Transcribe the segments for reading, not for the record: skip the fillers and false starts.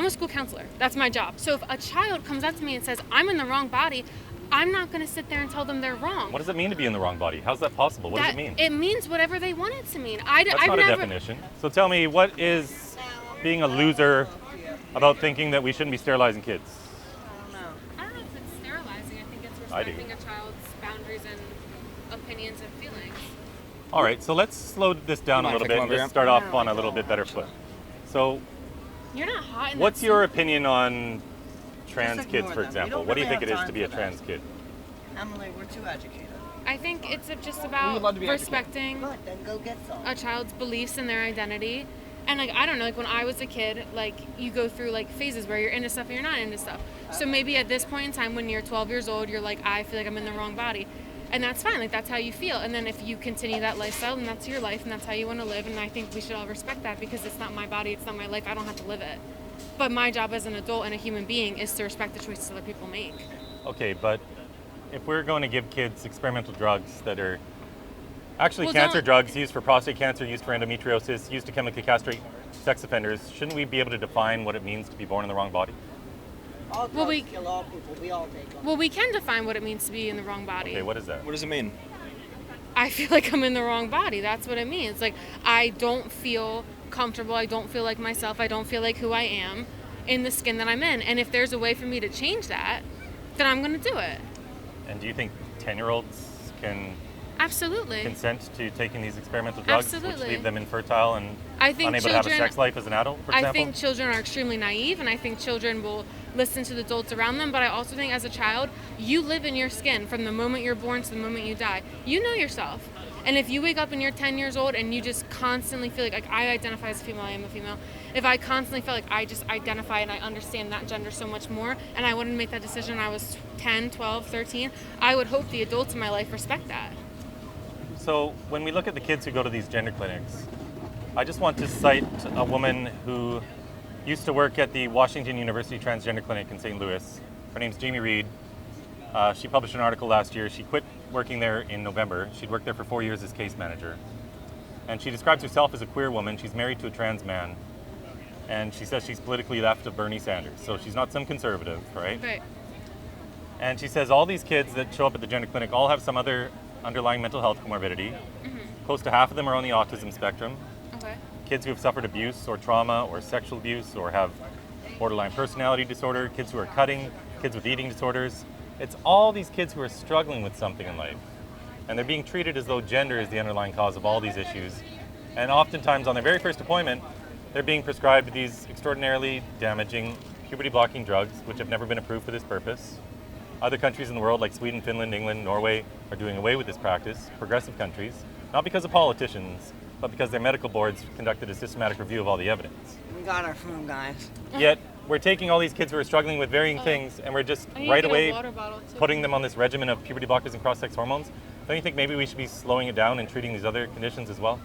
I'm a school counselor. That's my job. So if a child comes up to me and says, I'm in the wrong body, I'm not going to sit there and tell them they're wrong. What does it mean to be in the wrong body? How's that possible? What does it mean? It means whatever they want it to mean. That's not a definition. So tell me, what is being a loser about thinking that we shouldn't be sterilizing kids? I don't know if it's sterilizing. I think it's respecting a child's boundaries and opinions and feelings. All right, so let's slow this down a little bit and just start off on a little bit better foot. So, you're not hot. What's your opinion on trans kids, for example? What do you think it is to be a trans kid? Emily, we're too educated. I think it's just about respecting a child's beliefs and their identity. And like, I don't know, like when I was a kid, like you go through like phases where you're into stuff and you're not into stuff. So maybe at this point in time when you're 12 years old, you're like, I feel like I'm in the wrong body. And that's fine, like that's how you feel. And then if you continue that lifestyle, then that's your life and that's how you want to live. And I think we should all respect that because it's not my body, it's not my life, I don't have to live it. But my job as an adult and a human being is to respect the choices other people make. Okay, but if we're going to give kids experimental drugs that are actually cancer drugs used for prostate cancer, used for endometriosis, used to chemically castrate sex offenders, shouldn't we be able to define what it means to be born in the wrong body? All drugs kill all people. We all take them. Well, we can define what it means to be in the wrong body. Okay, what is that? What does it mean? I feel like I'm in the wrong body. That's what it means. Like, I don't feel comfortable. I don't feel like myself. I don't feel like who I am in the skin that I'm in. And if there's a way for me to change that, then I'm going to do it. And do you think 10-year-olds can Absolutely consent to taking these experimental drugs, Absolutely. which leave them infertile and unable to have a sex life as an adult, for example? I think children are extremely naive, and I think children will listen to the adults around them, but I also think as a child, you live in your skin from the moment you're born to the moment you die. You know yourself. And if you wake up and you're 10 years old and you just constantly feel like I identify as a female, I am a female. If I constantly feel like I just identify and I understand that gender so much more, and I wouldn't make that decision when I was 10, 12, 13, I would hope the adults in my life respect that. So when we look at the kids who go to these gender clinics, I just want to cite a woman who used to work at the Washington University Transgender Clinic in St. Louis. Her name's Jamie Reed. She published an article last year. She quit working there in November. She'd worked there for 4 years as case manager. And she describes herself as a queer woman. She's married to a trans man. And she says she's politically left of Bernie Sanders. So she's not some conservative, right? Right. And she says all these kids that show up at the gender clinic all have some other underlying mental health comorbidity. Mm-hmm. Close to half of them are on the autism spectrum. Okay. Kids who have suffered abuse or trauma or sexual abuse or have borderline personality disorder, kids who are cutting, kids with eating disorders. It's all these kids who are struggling with something in life. And they're being treated as though gender is the underlying cause of all these issues. And oftentimes on their very first appointment, they're being prescribed these extraordinarily damaging puberty-blocking drugs, which have never been approved for this purpose. Other countries in the world, like Sweden, Finland, England, Norway, are doing away with this practice, progressive countries, not because of politicians, but because their medical boards conducted a systematic review of all the evidence. We got our phone, guys. Yet, we're taking all these kids who are struggling with varying things, and we're just right away putting them on this regimen of puberty blockers and cross-sex hormones. Don't you think maybe we should be slowing it down and treating these other conditions as well?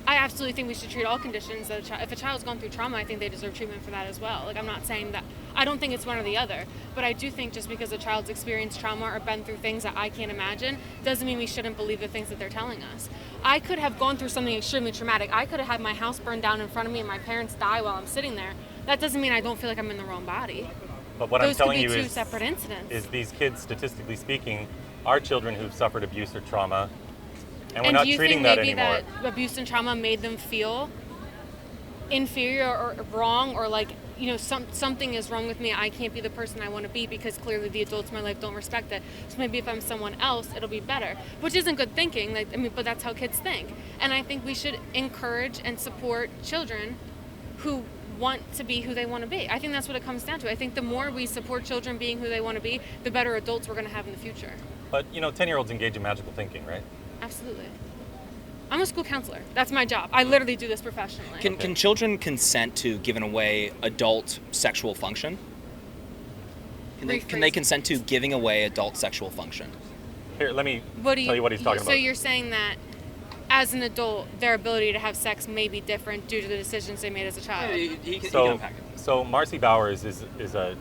I absolutely think we should treat all conditions. If a child's gone through trauma, I think they deserve treatment for that as well. Like, I'm not saying that, I don't think it's one or the other, but I do think just because a child's experienced trauma or been through things that I can't imagine, doesn't mean we shouldn't believe the things that they're telling us. I could have gone through something extremely traumatic. I could have had my house burned down in front of me and my parents die while I'm sitting there. That doesn't mean I don't feel like I'm in the wrong body. But what I'm telling you Those could be two separate incidents. Is these kids, statistically speaking, are children who've suffered abuse or trauma, and we're not treating that anymore. And do you think maybe that abuse and trauma made them feel inferior or wrong, or like, you know, something is wrong with me, I can't be the person I want to be because clearly the adults in my life don't respect it. So maybe if I'm someone else, it'll be better. Which isn't good thinking, like, I mean, but that's how kids think. And I think we should encourage and support children who want to be who they want to be. I think that's what it comes down to. I think the more we support children being who they want to be, the better adults we're going to have in the future. But, you know, 10-year-olds engage in magical thinking, right? Absolutely. I'm a school counselor. That's my job. I literally do this professionally. Can children consent to giving away adult sexual function? Can they consent to giving away adult sexual function? Here, let me tell you what he's talking about. So you're saying that as an adult, their ability to have sex may be different due to the decisions they made as a child. He can unpack it. So Marcy Bowers is a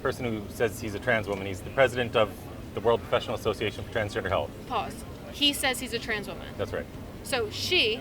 person who says he's a trans woman. He's the president of the World Professional Association for Transgender Health. Pause. He says he's a trans woman. That's right. So she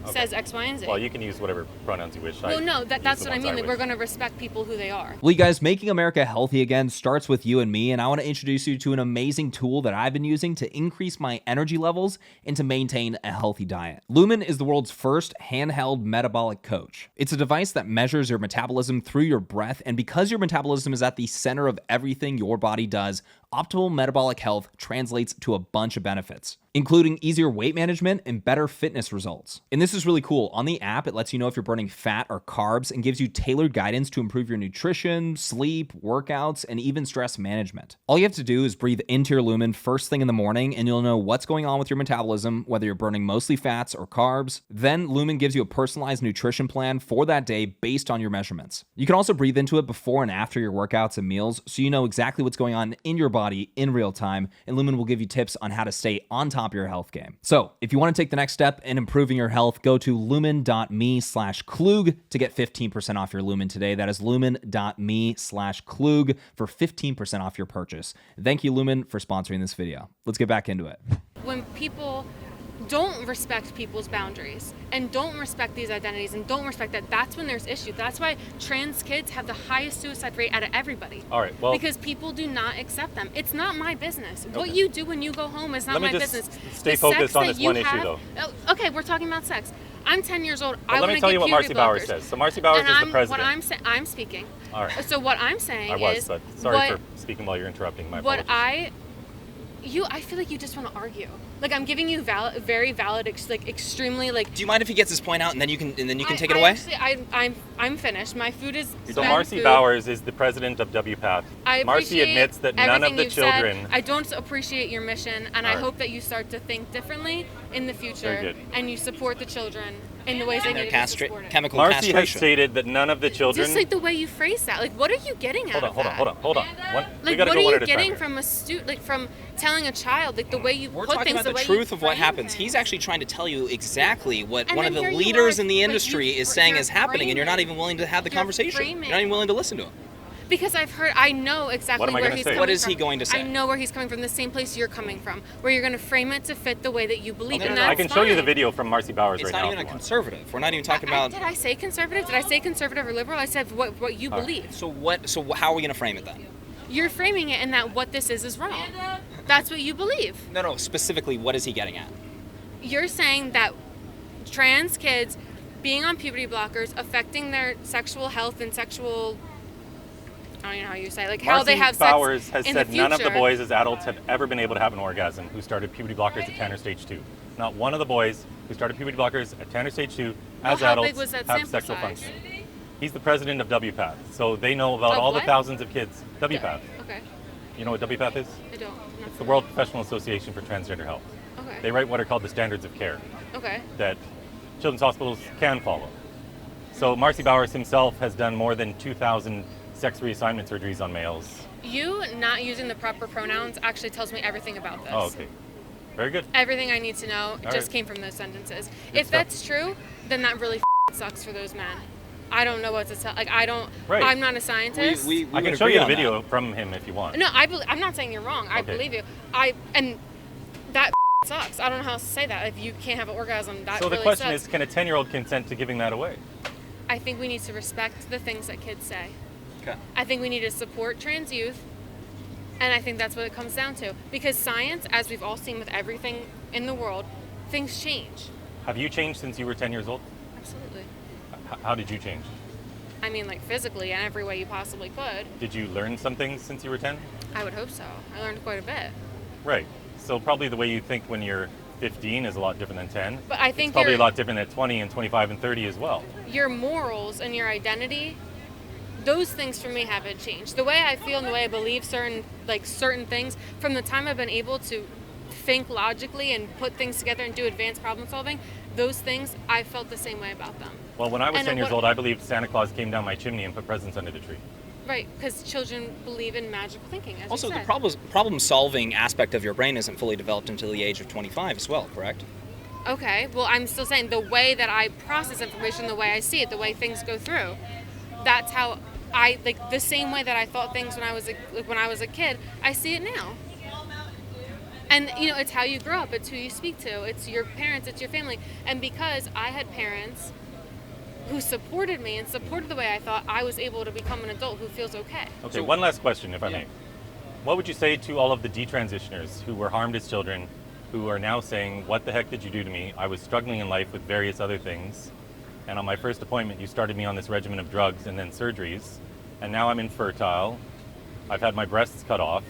says X, Y, and Z. Well, you can use whatever pronouns you wish. Well, no, that's what I mean. Like, we're going to respect people who they are. Well, you guys, making America healthy again starts with you and me, and I want to introduce you to an amazing tool that I've been using to increase my energy levels and to maintain a healthy diet. Lumen is the world's first handheld metabolic coach. It's a device that measures your metabolism through your breath, and because your metabolism is at the center of everything your body does, optimal metabolic health translates to a bunch of benefits, including easier weight management and better fitness results. And this is really cool. On the app, it lets you know if you're burning fat or carbs and gives you tailored guidance to improve your nutrition, sleep, workouts, and even stress management. All you have to do is breathe into your Lumen first thing in the morning, and you'll know what's going on with your metabolism, whether you're burning mostly fats or carbs. Then Lumen gives you a personalized nutrition plan for that day based on your measurements. You can also breathe into it before and after your workouts and meals, so you know exactly what's going on in your body in real time, and Lumen will give you tips on how to stay on top of your health game. So if you want to take the next step in improving your health, go to lumen.me/Klug to get 15% off your Lumen today. That is lumen.me/Klug for 15% off your purchase. Thank you, Lumen, for sponsoring this video. Let's get back into it. When people don't respect people's boundaries and don't respect these identities and don't respect that's when there's issues. That's why trans kids have the highest suicide rate out of everybody. All right, well, because people do not accept them. It's not my business. Okay. What you do when you go home is not my business. Stay focused on this one issue, though. Okay, we're talking about sex. I'm 10 years old. Well, let me tell you what Marcy Bowers says. So Marcy Bowers is the president. I'm speaking. All right. So what I'm saying but sorry for speaking while you're interrupting. My apologies. I feel like you just want to argue. Like, I'm giving you very valid, extremely, like. Do you mind if he gets his point out and then you can take it away? I'm finished. My food is. So Marcy Bowers is the president of WPATH. Marcy admits that none of the children. I don't appreciate your mission, and I hope that you start to think differently in the future, and you support the children in the ways they need to support it. Chemical Marcy castration. has stated that none of the children. Just like the way you phrase that, like, what are you getting at? Hold on. Like, what are you getting from a student? Like, from telling a child, like, the way you We're put talking things, about the truth of what happens. He's actually trying to tell you exactly what one of the leaders in the industry is saying is happening, and you're not even willing to have the conversation. You're not even willing to listen to him. Because I know exactly where he's coming from. What is he going to say? I know where he's coming from, the same place you're coming from, where you're going to frame it to fit the way that you believe, and that's I can show you the video from Marcy Bowers right now. It's not even a conservative. We're not even talking about. Did I say conservative? Did I say conservative or liberal? I said what you believe. So how are we going to frame it then? You're framing it in that what this is wrong. That's what you believe. No, specifically, what is he getting at? You're saying that trans kids being on puberty blockers affecting their sexual health and sexual. I don't even know how you say it, like how they have sex. Marcy Bowers has in said the none of the boys as adults have ever been able to have an orgasm who started puberty blockers at 10 or stage 2. Not one of the boys who started puberty blockers at 10 or stage 2 as how adults big was that have sample sexual size? function. He's the president of WPATH, so they know about all the thousands of kids. WPATH. Okay. You know what WPATH is? I don't. It's the World Professional Association for Transgender Health. Okay. They write what are called the standards of care. Okay. That children's hospitals can follow. So Marcy Bowers himself has done more than 2,000 sex reassignment surgeries on males. You not using the proper pronouns actually tells me everything about this. Oh, okay. Very good. Everything I need to know came from those sentences. If that's true, then that really sucks for those men. I don't know what to tell. Like, I don't. Right. I'm not a scientist. I can show you the video from him if you want. No, I'm not saying you're wrong. I believe you. And that sucks. I don't know how else to say that. If you can't have an orgasm, that really sucks. So the question is, can a 10-year-old consent to giving that away? I think we need to respect the things that kids say. Okay. I think we need to support trans youth, and I think that's what it comes down to. Because science, as we've all seen with everything in the world, things change. Have you changed since you were 10 years old? Absolutely. How did you change? I mean, like, physically, in every way you possibly could. Did you learn some things since you were 10? I would hope so. I learned quite a bit. Right. So probably the way you think when you're 15 is a lot different than 10. But I think it's probably a lot different at 20 and 25 and 30 as well. Your morals and your identity, those things for me haven't changed. The way I feel and the way I believe certain things, from the time I've been able to think logically and put things together and do advanced problem solving, those things, I felt the same way about them. Well, when I was 10 years old, I believed Santa Claus came down my chimney and put presents under the tree. Right, because children believe in magical thinking, as also, you said. the problem-solving aspect of your brain isn't fully developed until the age of 25 as well, correct? Okay, well, I'm still saying the way that I process information, the way I see it, the way things go through, that's how the same way that I thought things when I was a kid, I see it now. And, you know, it's how you grow up. It's who you speak to. It's your parents. It's your family. And because I had parents who supported me and supported the way I thought, I was able to become an adult who feels okay. Okay, So- one last question, if I Yeah. may. What would you say to all of the detransitioners who were harmed as children, who are now saying, what the heck did you do to me? I was struggling in life with various other things. And on my first appointment, you started me on this regimen of drugs and then surgeries. And now I'm infertile. I've had my breasts cut off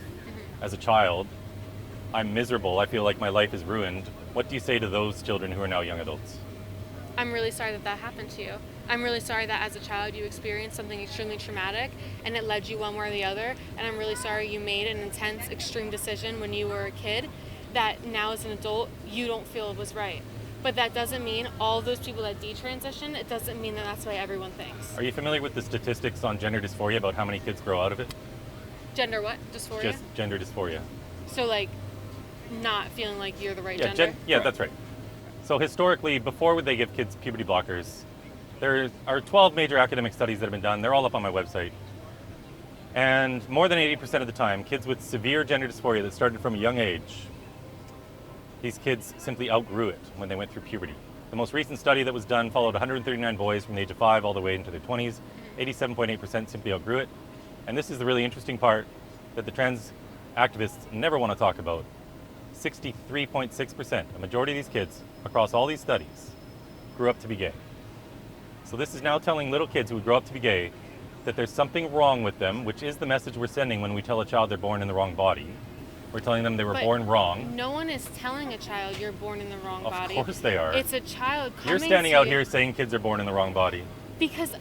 as a child. I'm miserable. I feel like my life is ruined. What do you say to those children who are now young adults? I'm really sorry that that happened to you. I'm really sorry that as a child you experienced something extremely traumatic and it led you one way or the other. And I'm really sorry you made an intense, extreme decision when you were a kid that now as an adult you don't feel was right. But that doesn't mean all those people that detransition, it doesn't mean that that's the way everyone thinks. Are you familiar with the statistics on gender dysphoria about how many kids grow out of it? Gender what? Dysphoria? Just gender dysphoria. So like not feeling like you're the right Yeah, gender? yeah, that's right. So historically, before they give kids puberty blockers, there are 12 major academic studies that have been done. They're all up on my website. And more than 80% of the time, kids with severe gender dysphoria that started from a young age, these kids simply outgrew it when they went through puberty. The most recent study that was done followed 139 boys from the age of 5 all the way into their 20s. 87.8% simply outgrew it. And this is the really interesting part that the trans activists never want to talk about. 63.6%, a majority of these kids across all these studies, grew up to be gay. So this is now telling little kids who grow up to be gay that there's something wrong with them, which is the message we're sending when we tell a child they're born in the wrong body. We're telling them they were But born wrong. No one is telling a child you're born in the wrong body. Of course they are. It's a child coming You're standing to out you here saying kids are born in the wrong body. because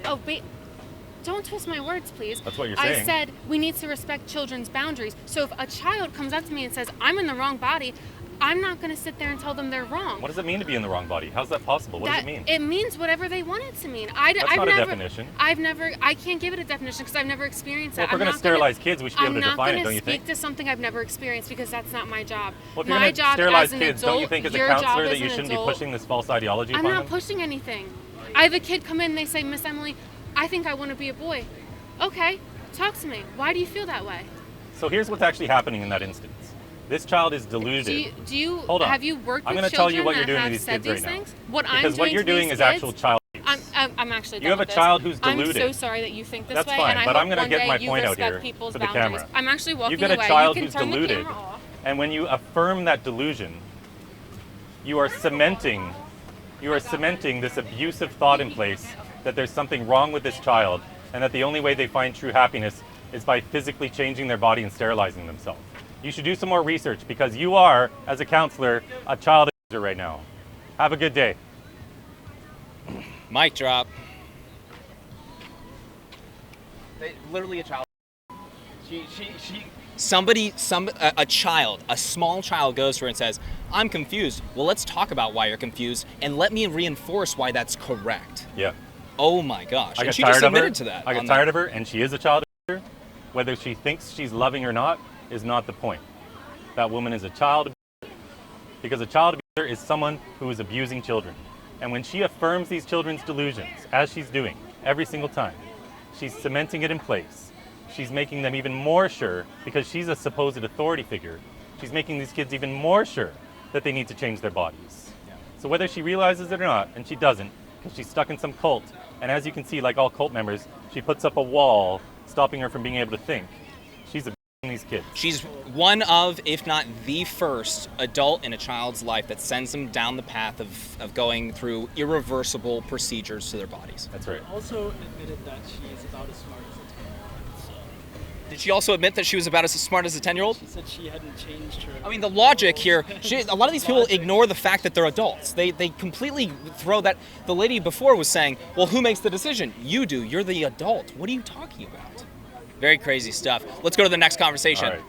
don't twist my words, please. That's what you're I saying. said we need to respect children's boundaries. So if a child comes up to me and says I'm in the wrong body, I'm not going to sit there and tell them they're wrong. What does it mean to be in the wrong body? How's that possible? What does it mean? It means whatever they want it to mean. That's not a definition. I can't give it a definition because I've never experienced Well, it. if we're going to sterilize kids, we should be able to define it, don't you I'm not going to think? speak to something I've never experienced because that's not my job. Well, if you're My going to job sterilize as an kids, adult, don't you think as a your job counselor as that you an shouldn't be adult- pushing this false ideology I'm upon not them? pushing anything. I have a kid come in and they say, Miss Emily, I think I want to be a boy. Okay, talk to me. Why do you feel that way? So here's what's actually happening in that instance. This child is deluded. Do you Hold on. have you worked I'm with gonna tell children you what you're that doing to have these said kids these right now. things? What I'm Because doing what you're to doing these is kids, actual child abuse. I'm actually You done have a with this. child who's deluded. I'm so sorry that you think this That's way, fine, and I but hope I'm gonna one get day my you point out respect here people's for the boundaries. camera. I'm actually walking You've got a away. child You can who's turn deluded, the camera off. and when you affirm that delusion, you are cementing this abusive thought in place that there's something wrong with this child, and that the only way they find true happiness is by physically changing their body and sterilizing themselves. You should do some more research because you are, as a counselor, a child abuser right now. Have a good day. Mic drop. Literally a child. A child, a small child goes to her and says, I'm confused. Well, let's talk about why you're confused and let me reinforce why that's correct. Yeah. Oh my gosh. I And got she tired just of her. admitted to that. I got tired of her, and she is a child abuser. Whether she thinks she's loving or not is not the point. That woman is a child abuser because a child abuser is someone who is abusing children. And when she affirms these children's delusions, as she's doing every single time, she's cementing it in place. She's making them even more sure, because she's a supposed authority figure, she's making these kids even more sure that they need to change their bodies. Yeah. So whether she realizes it or not, and she doesn't, because she's stuck in some cult, and as you can see, like all cult members, she puts up a wall stopping her from being able to think. She's abusing these kids. She's one of, if not the first, adult in a child's life that sends them down the path of going through irreversible procedures to their bodies. That's right. Also admitted that she is about as smart as a 10-year-old. So Did she also admit that she was about as smart as a 10-year-old? she said she hadn't changed her. I mean, the logic here, a lot of these people ignore the fact that they're adults. They completely throw that. The lady before was saying, well, who makes the decision? You do. You're the adult. What are you talking about? Very crazy stuff. Let's go to the next conversation. All right.